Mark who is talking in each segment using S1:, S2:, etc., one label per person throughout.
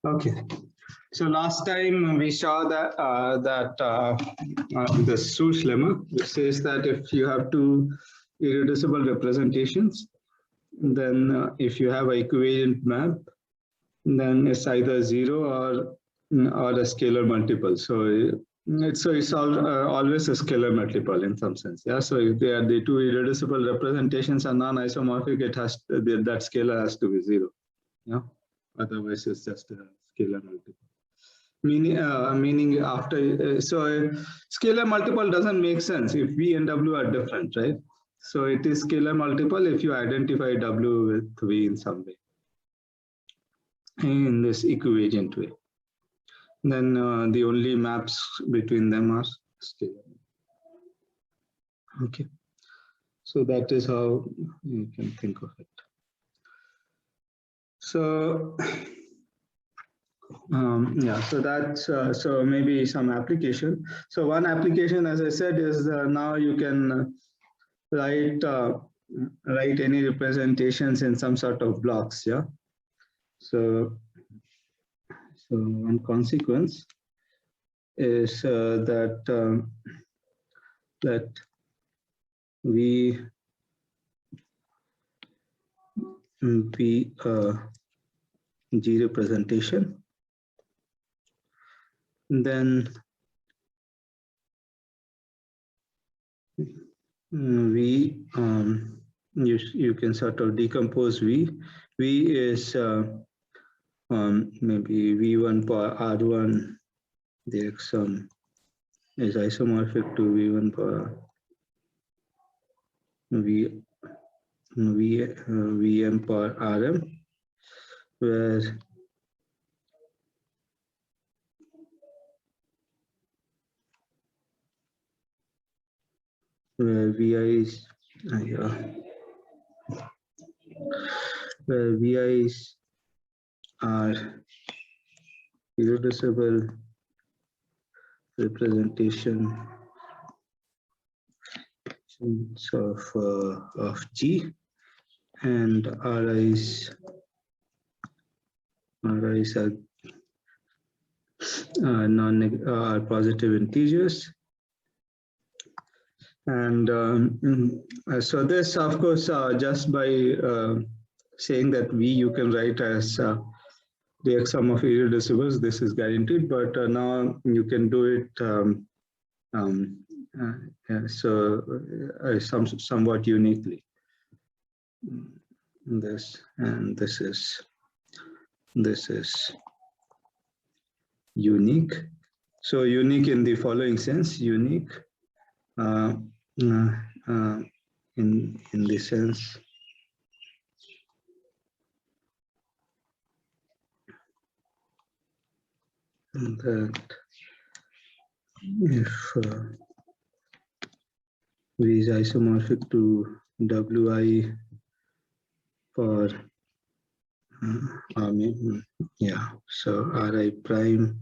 S1: Okay. So last time we saw that the Schur's lemma, which says that if you have two irreducible representations, then if you have an equivalent map, then it's either zero or a scalar multiple. So it's always a scalar multiple in some sense. Yeah. So if they are the two irreducible representations are non-isomorphic, it has that scalar has to be zero. Yeah. Otherwise, it's just a scalar multiple. Meaning after scalar multiple doesn't make sense if V and W are different, right? So it is scalar multiple if you identify W with V in some way, in this equivariant way. Then the only maps between them are scalar. Okay, so that is how you can think of it. So yeah, so that's so maybe some application. So one application, as I said, is now you can write any representations in some sort of blocks. Yeah. So one consequence is that we be G representation. Then V, you can sort of decompose V. V is maybe V1 power R1, the X sum is isomorphic to V1 power Vm power Rm, where VI's where VI's are irreducible representation of G, and RI's are positive integers. And so this, of course, just by saying that V you can write as the X sum of irreducibles, this is guaranteed, but now you can do it somewhat uniquely. This is unique. So unique in the following sense, unique in the sense that if V is isomorphic to Wi for so Ri prime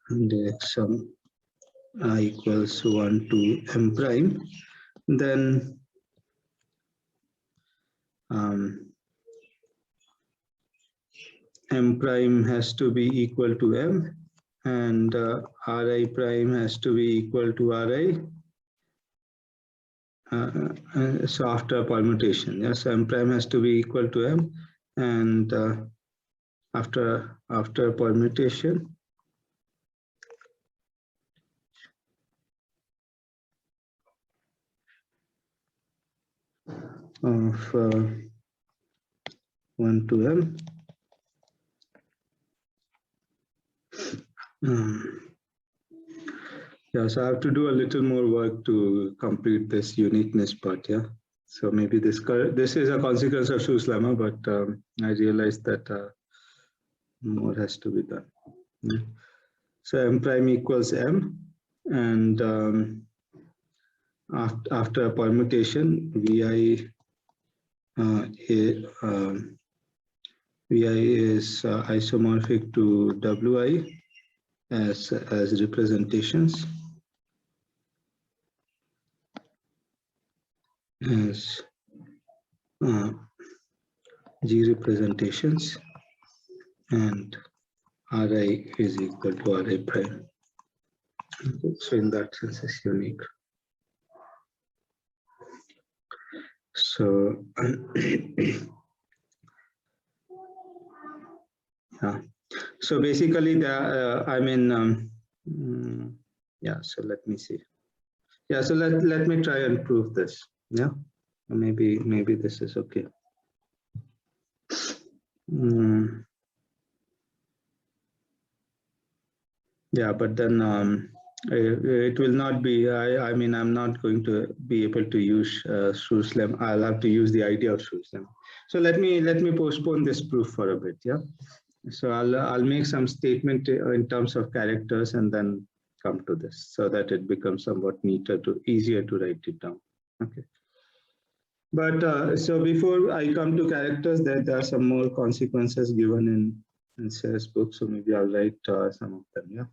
S1: the X sum I equals 1 to M prime, then M prime has to be equal to M, and Ri prime has to be equal to Ri. So after permutation, yes, M prime has to be equal to M, and after permutation, of 1 to M. Yeah, so I have to do a little more work to complete this uniqueness part. Yeah, so maybe this is a consequence of Schur's lemma, but I realized that more has to be done. Yeah. So M prime equals M, and after permutation, VI is isomorphic to Wi as representations, as G representations and Ri is equal to Ri prime. Okay, so in that sense, it's unique. So, yeah. So basically, yeah. So let me see. Yeah. So let me try and prove this. Yeah. Maybe this is okay. Yeah, but then it will not be. I mean, I'm not going to be able to use Schur's lemma. I'll have to use the idea of Schur's lemma. So let me postpone this proof for a bit. Yeah. So I'll make some statement in terms of characters and then come to this so that it becomes somewhat easier to write it down. Okay. But so before I come to characters, there are some more consequences given in Sarah's book. So maybe I'll write some of them. Yeah.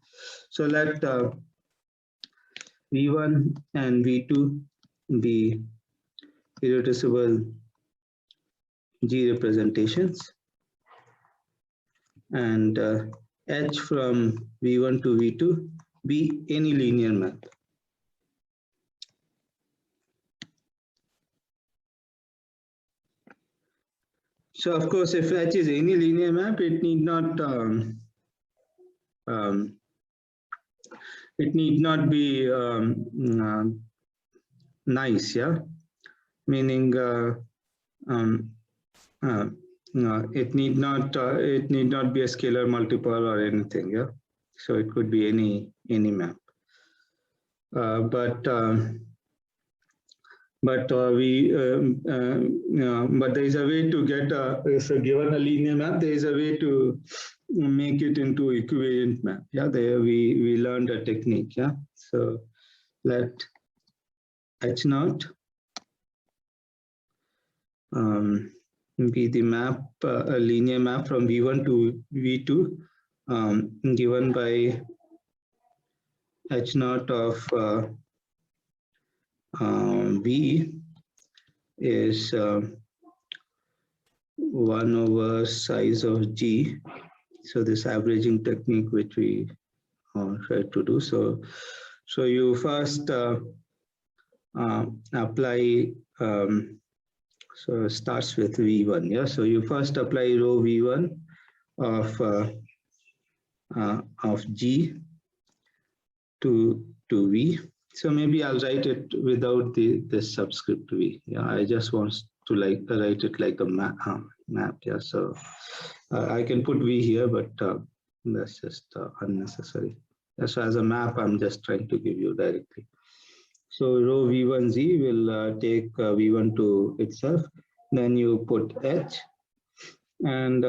S1: So let V1 and V2 be irreducible G representations, and H from V1 to V2 be any linear map. So of course, if H is any linear map, it need not be nice, yeah. Meaning it need not be a scalar multiple or anything, yeah. So it could be any map, but there is a way to get so given a linear map, there is a way to make it into equivalent map. Yeah, there we learned a technique. Yeah, so let H naught be the map, a linear map from V1 to V2, given by H naught of V is 1 over size of G. So this averaging technique which we try to do. So you first apply. So it starts with V1. Yeah. So you first apply row V1 of G to V. So maybe I'll write it without this subscript V. Yeah, I just want to write it like a map. Yeah, so I can put V here, but that's just unnecessary. So as a map, I'm just trying to give you directly. So row V1Z will take V1 to itself. Then you put H, and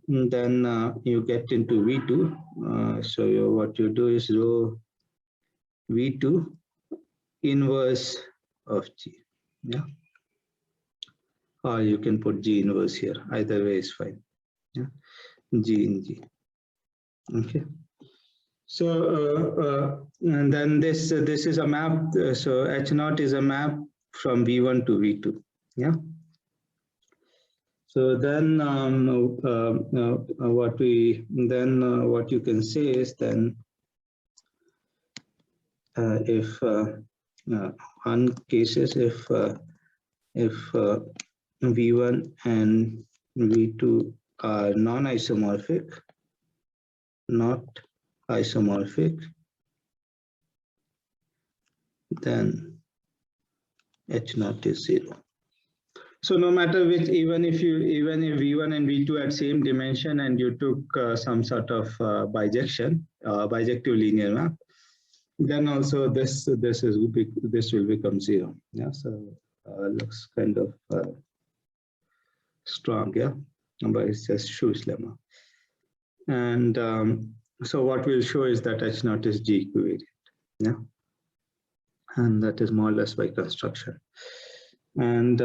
S1: then you get into V2. So what you do is row V2 inverse of G. Yeah. Or you can put G inverse here. Either way is fine. Yeah. G in G. Okay. So and then this is a map. So H naught is a map from V1 to V2. Yeah. So then what you can say is then if one case is if V1 and V2 are non-isomorphic, not isomorphic, then H naught is 0. So no matter which, even if V1 and V2 at same dimension and you took some sort of bijective linear map, then also this will become 0. Yeah, so looks kind of strong. Yeah, but it's just Schur's lemma. And so what we'll show is that H naught is G equivariant. Yeah, and that is more or less by construction. And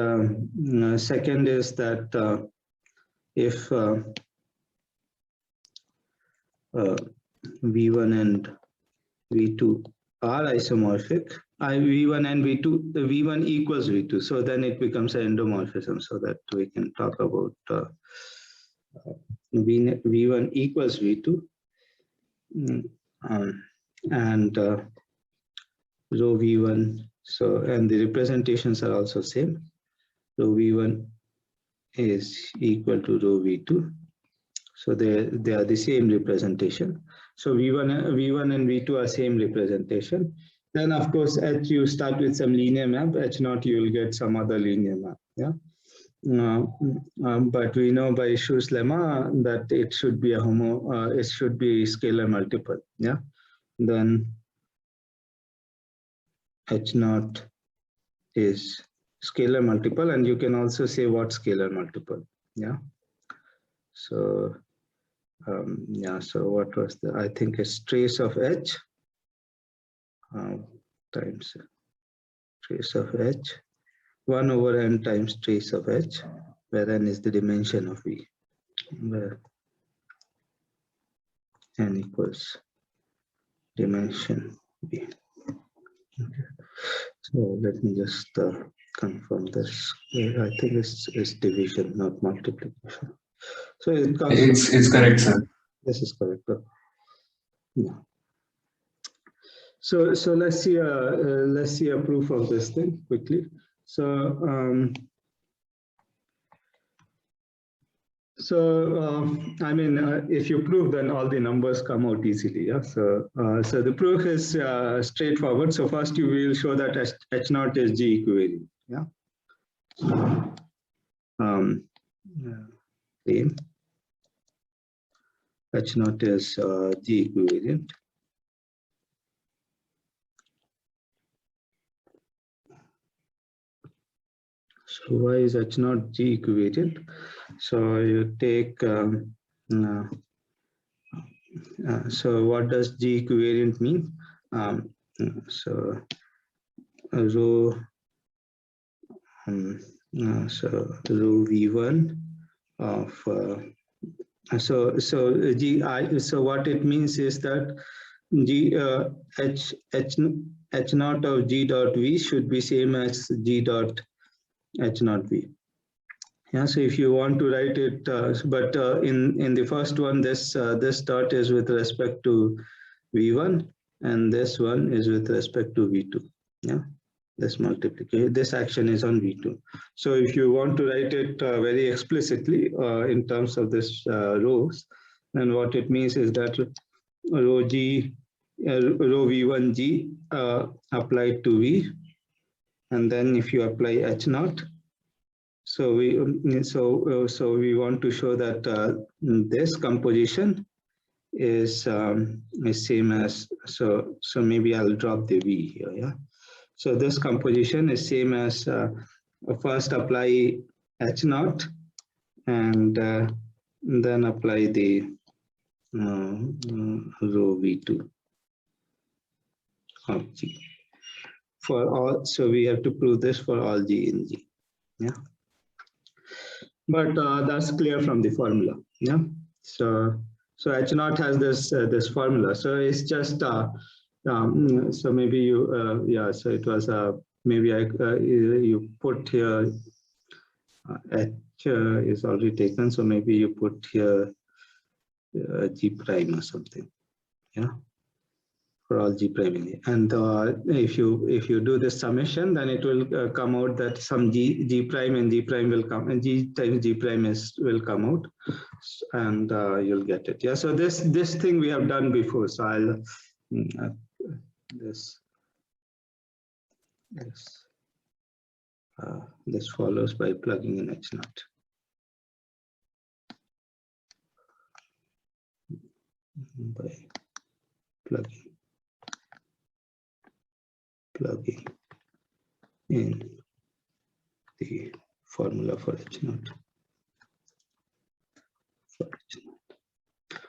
S1: second is that if V1 and V2 are isomorphic, V1 and V2, the V1 equals V2. So then it becomes an endomorphism, so that we can talk about V1 equals V2. And rho V1, so, and the representations are also same. Rho V1 is equal to rho V2. So they are the same representation. So V1 and V2 are same representation. Then of course, H, you start with some linear map. H0, you will get some other linear map. Yeah. But we know by Schur's lemma that it should be it should be scalar multiple. Yeah. Then H0 is scalar multiple, and you can also say what scalar multiple. Yeah. So yeah, so what was the, I think it's trace of H times trace of H, 1 over n times trace of H, where n is the dimension of V, where n equals dimension V. Okay. So let me just confirm this. I think it's division, not multiplication. So it comes.
S2: It's correct, sir.
S1: This is correct. Yeah. So let's see a proof of this thing quickly. So I mean, if you prove, then all the numbers come out easily. Yeah. So so the proof is straightforward. So first you will show that H0 is G equivariant. Yeah. Same. H0 is G equivariant. So why is H0 G equivariant? So you take so what does G equivariant mean? So rho so rho V1 of so what it means is that G H0 of G dot V should be same as G dot H0 V. Yeah, so if you want to write it, but in the first one, this dot is with respect to V1, and this one is with respect to V2. Yeah, this multiplication, this action is on V2. So if you want to write it very explicitly in terms of this rows, then what it means is that rho V1G applied to V, and then if you apply H0. So we want to show that this composition is same as, so maybe I'll drop the V here. Yeah. So this composition is same as first apply H0 and then apply the rho V2 of G for all. So we have to prove this for all G in G. Yeah. But that's clear from the formula. Yeah. So H0 has this formula. So it's just so maybe you yeah. So it was maybe you put here H is already taken. So maybe you put here G prime or something. Yeah. For all G prime in it. And if you do this summation, then it will come out that some G prime and G prime will come, and G times G prime will come out, and you'll get it. Yeah. So this thing we have done before. So I'll this follows by plugging in H0. By plugging in the formula for H0.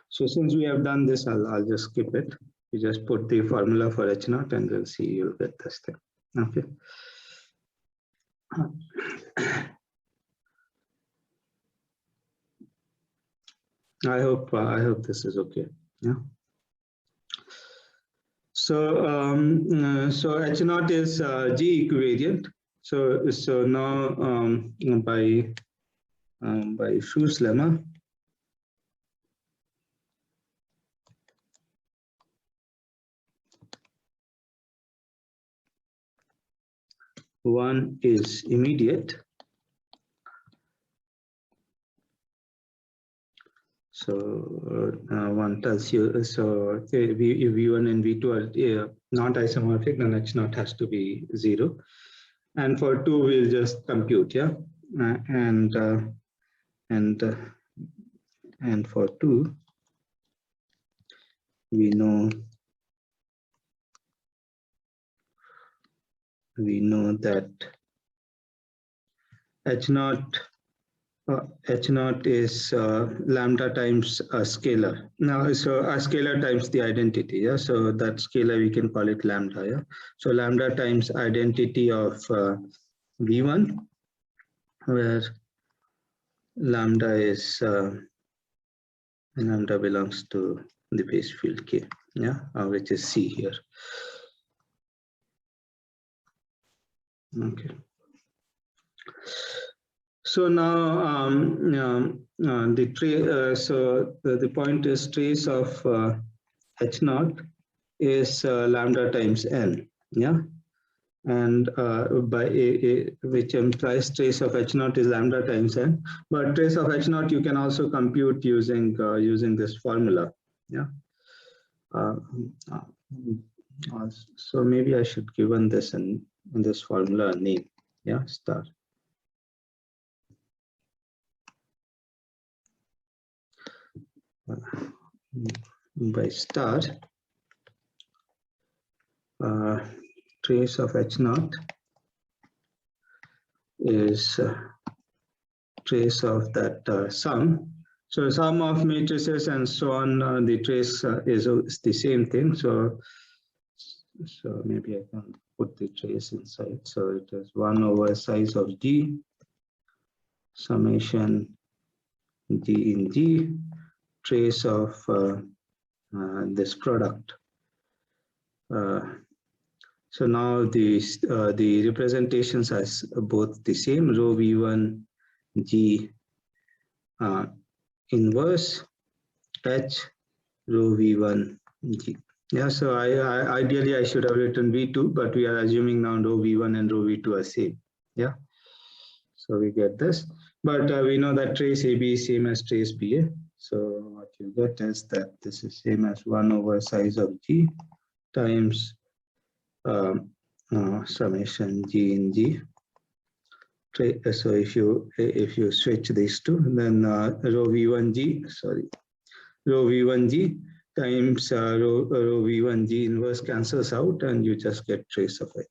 S1: So since we have done this, I'll just skip it. You just put the formula for H0 and we'll see, you'll get this thing. Okay. I hope this is okay. Yeah. So H naught is G equivariant. So now by Schur's lemma, one is immediate. So one tells you, so if V1 and V2 are not isomorphic, then H naught has to be 0. And for 2, we'll just compute, yeah. And for 2, we know that H naught is lambda times a scalar. Now, so a scalar times the identity, yeah. So that scalar we can call it lambda, yeah. So lambda times identity of V1, where lambda is lambda belongs to the base field K, yeah, which is C here. Okay. So now the point is trace of H naught is lambda times n, yeah, and which implies trace of H naught is lambda times n. But trace of H naught you can also compute using this formula, yeah. So maybe I should given this in this formula a name, yeah, star. By star, trace of H naught is trace of that sum. So sum of matrices and so on, the trace is the same thing. So maybe I can put the trace inside. So it is 1 over size of G, summation G in G, trace of this product. So now the representations are both the same, rho V1 G inverse H rho V1 G. Yeah, so ideally I should have written V2, but we are assuming now rho V1 and rho V2 are same. Yeah, so we get this, but we know that trace AB is same as trace BA. So what you get is that this is same as 1 over size of G times summation G in G. So if you switch these two, then rho V1G, rho V1G times rho V1G inverse cancels out, and you just get trace of H.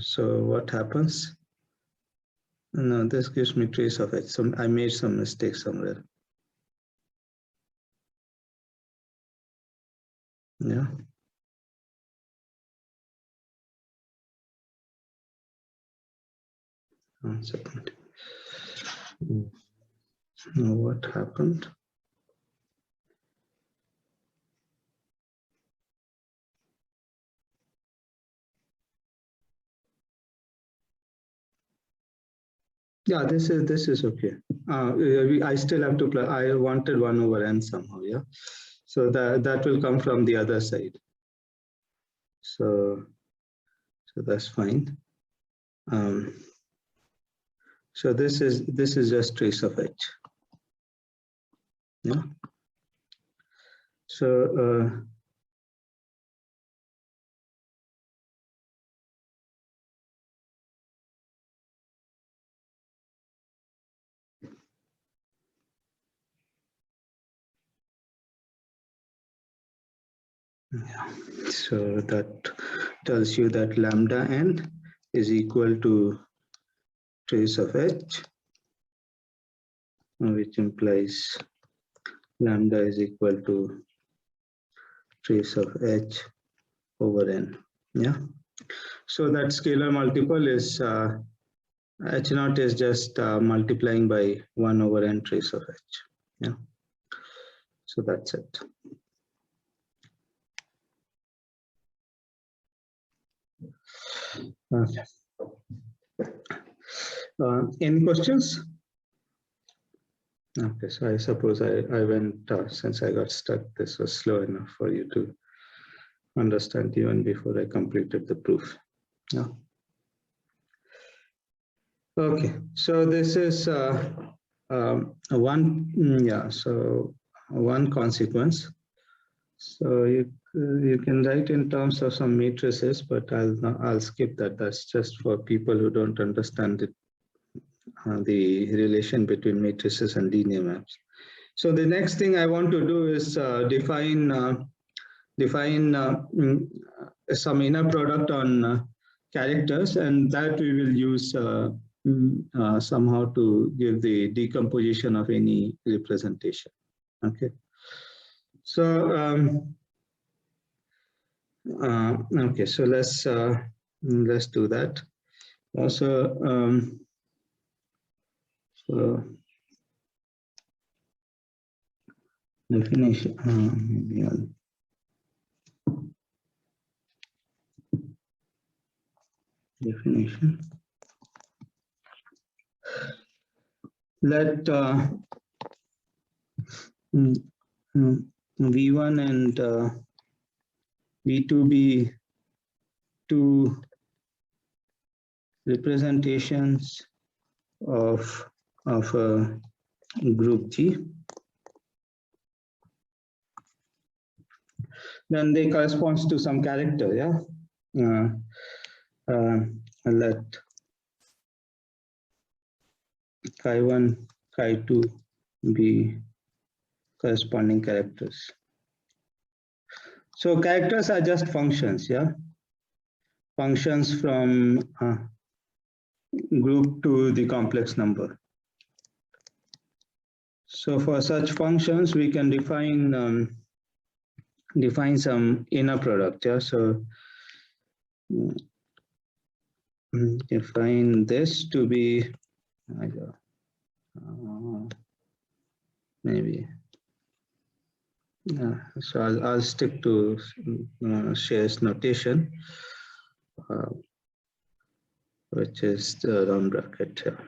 S1: So what happens? No, this gives me trace of H. So I made some mistake somewhere. Yeah. 1 second. Now what happened? Yeah, this is okay. I still have to play. I wanted 1 over n somehow. Yeah, so that will come from the other side. So that's fine. So this is just trace of H. Yeah. So yeah. So that tells you that lambda n is equal to trace of H, which implies lambda is equal to trace of H over n. Yeah. So that scalar multiple is H naught is just multiplying by 1 over n trace of h. Yeah. So that's it. Okay. Any questions? Okay, so I suppose I went, since I got stuck, this was slow enough for you to understand even before I completed the proof. Yeah. Okay, so this is one consequence. So you can write in terms of some matrices, but I'll skip that. That's just for people who don't understand it, the relation between matrices and linear maps. So the next thing I want to do is define some inner product on characters, and that we will use somehow to give the decomposition of any representation. Okay. So okay, so let's do that. Also, so definition. Maybe I'll definition. Let V1 and V2 be two representations of a group G. Then they corresponds to some character, yeah. Let chi1, chi2 be corresponding characters. So characters are just functions, yeah. Functions from group to the complex number. So for such functions, we can define some inner product, yeah. So define this to be maybe. So I'll stick to Schur's notation, which is the round bracket here.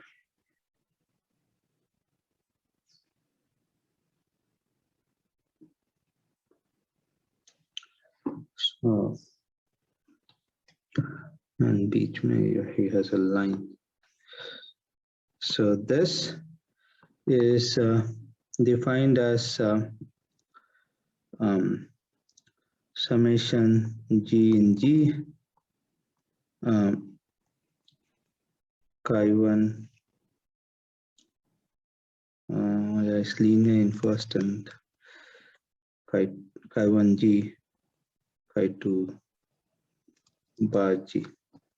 S1: So, and beach may he has a line. So this is defined as summation G in G, chi1 is linear in first and chi1 G, chi2 bar G.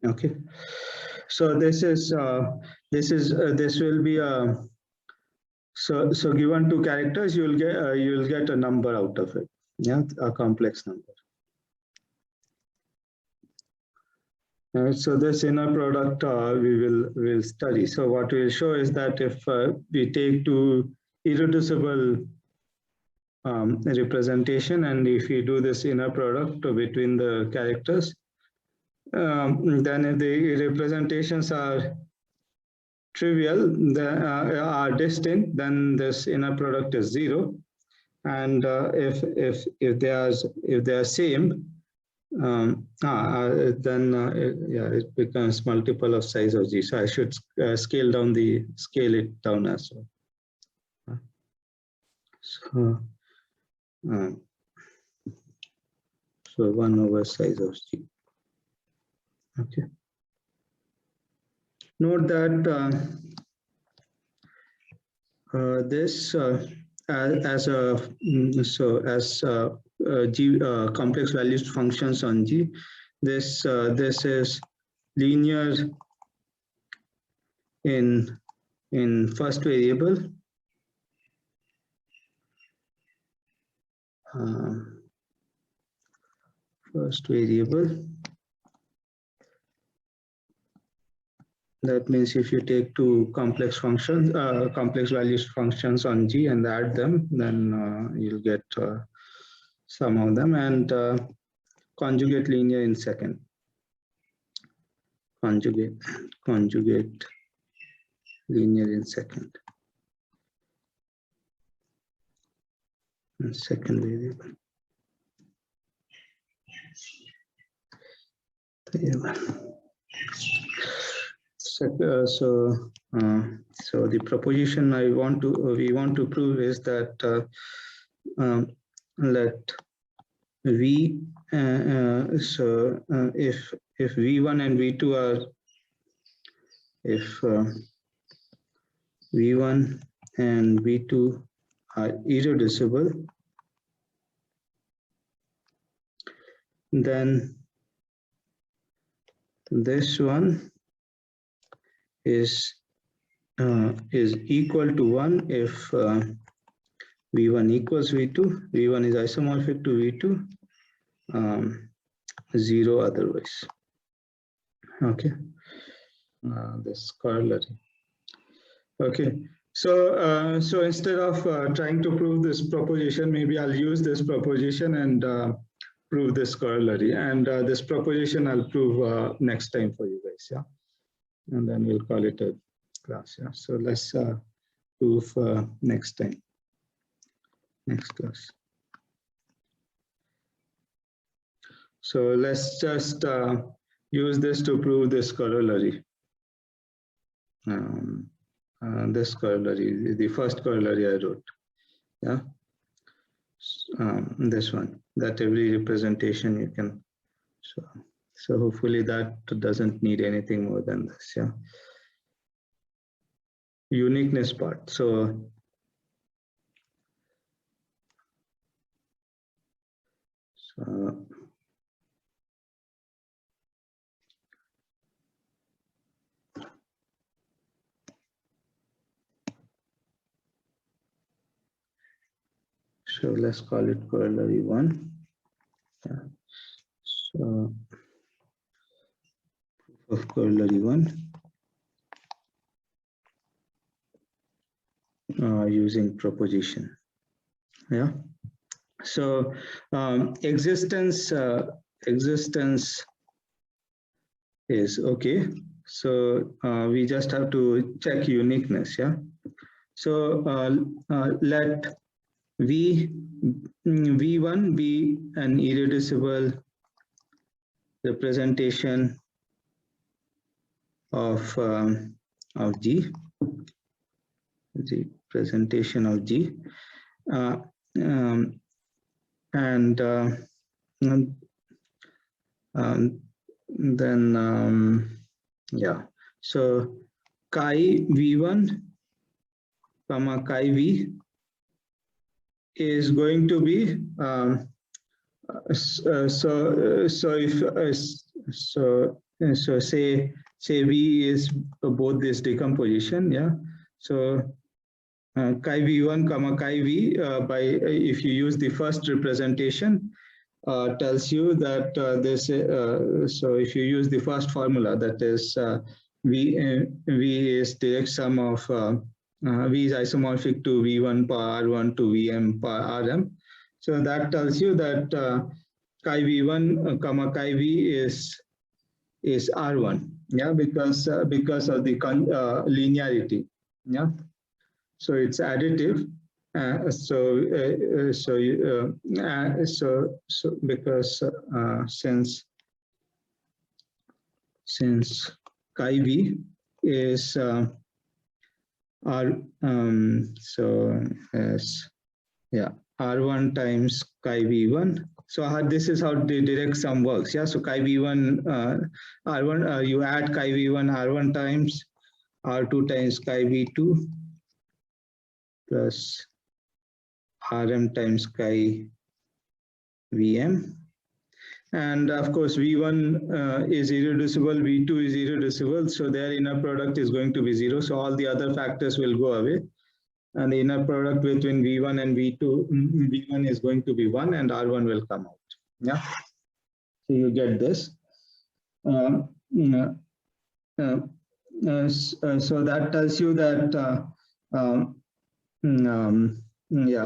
S1: Okay, so this will be a so given two characters, you'll get a number out of it, yeah, a complex number. So this inner product we'll study. So what we'll show is that if we take two irreducible representation, and if we do this inner product between the characters, then if the representations are trivial, are distinct, then this inner product is 0. And if they are same, then it becomes multiple of size of G. So I should scale it down as well. So so 1 over size of G. Okay. Note that this as G complex values functions on G, this is linear in first variable, That means if you take two complex functions, complex values functions on G and add them, then you'll get some of them, and conjugate linear in second. Conjugate linear in second. And second variable. Yeah. So the proposition we want to prove is that let V if V1 and V2 are V1 and V2 are irreducible, then this one is equal to 1 if V1 equals V2, V1 is isomorphic to V2, 0 otherwise. Okay, this corollary. Okay, so so instead of trying to prove this proposition, maybe I'll use this proposition and prove this corollary, and this proposition I'll prove next time for you guys. Yeah, and then we'll call it a class. Yeah, so let's prove next time. Next class. So let's just use this to prove this corollary. This corollary, the first corollary I wrote. Yeah, this one, that every representation you can. So hopefully that doesn't need anything more than this. Yeah. Uniqueness part. So let's call it corollary 1. Yeah. So proof of corollary 1 using proposition. Yeah. So existence is okay. So we just have to check uniqueness. Yeah. So let V1 be an irreducible representation of G. The presentation of G, and then yeah. So chi V1 comma chi V is going to be so say V is both this decomposition. Yeah. So chi V1 comma chi V by if you use the first representation tells you that this so if you use the first formula, that is V is direct sum of V is isomorphic to V1 per R1 to Vm per Rm. So that tells you that chi V1 comma chi V is R1. Yeah, because of the linearity. Yeah. So it's additive. So because since chi V is R1 times chi V1. So this is how the direct sum works. Yeah. So chi V1 R1 you add chi V1 R1 times R2 times chi V2 plus Rm times chi Vm, and of course V1 is irreducible, V2 is irreducible, so their inner product is going to be 0. So all the other factors will go away, and the inner product between V1 and V2, V1 is going to be 1, and R1 will come out. Yeah. So you get this. So that tells you that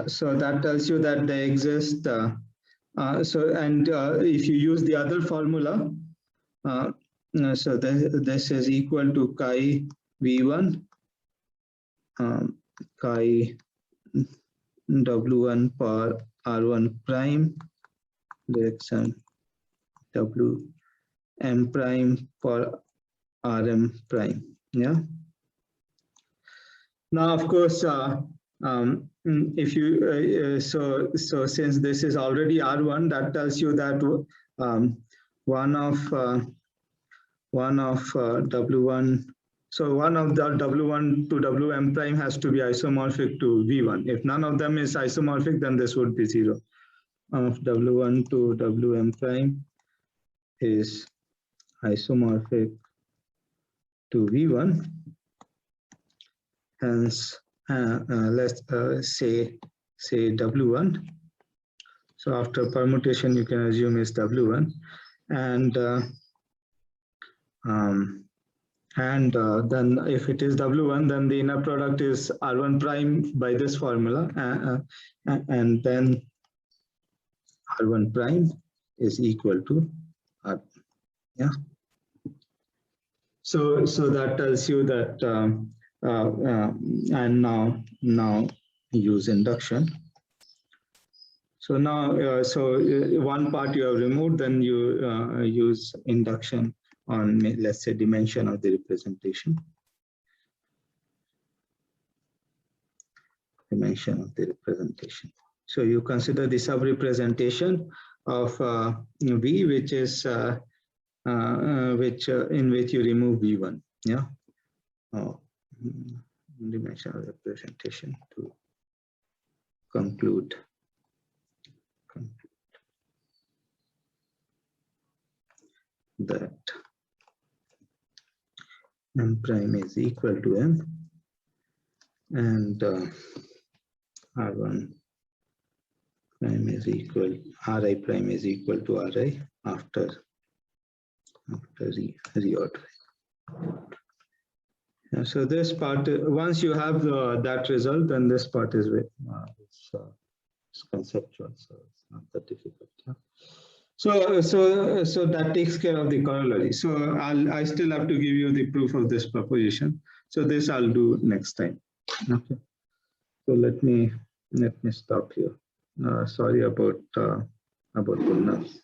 S1: so that tells you that they exist. If you use the other formula, so this is equal to chi v1 chi w1 for r1 prime direction wm prime for rm prime. Yeah. Now, of course, if you so since this is already R1, that tells you that one of W1, so one of the W1 to Wm prime has to be isomorphic to V1. If none of them is isomorphic, then this would be 0. Of W1 to Wm prime is isomorphic to V1. Hence, let's say W1. So after permutation, you can assume is W1, and then if it is W1, then the inner product is R1 prime by this formula, and then R1 prime is equal to R. Yeah. So that tells you that. And now use induction. So now, one part you have removed, then you use induction on, let's say, dimension of the representation. Dimension of the representation. So you consider the sub-representation of V, which is in which you remove V1. Yeah. Dimension of representation to conclude that m prime is equal to m, and r1 prime is equal, ri prime is equal to ri after reordering. So this part, once you have that result, then this part is it's conceptual, so it's not that difficult. Yeah? So that takes care of the corollary. So I still have to give you the proof of this proposition. So this I'll do next time. Okay. So let me stop here. Sorry about the noise.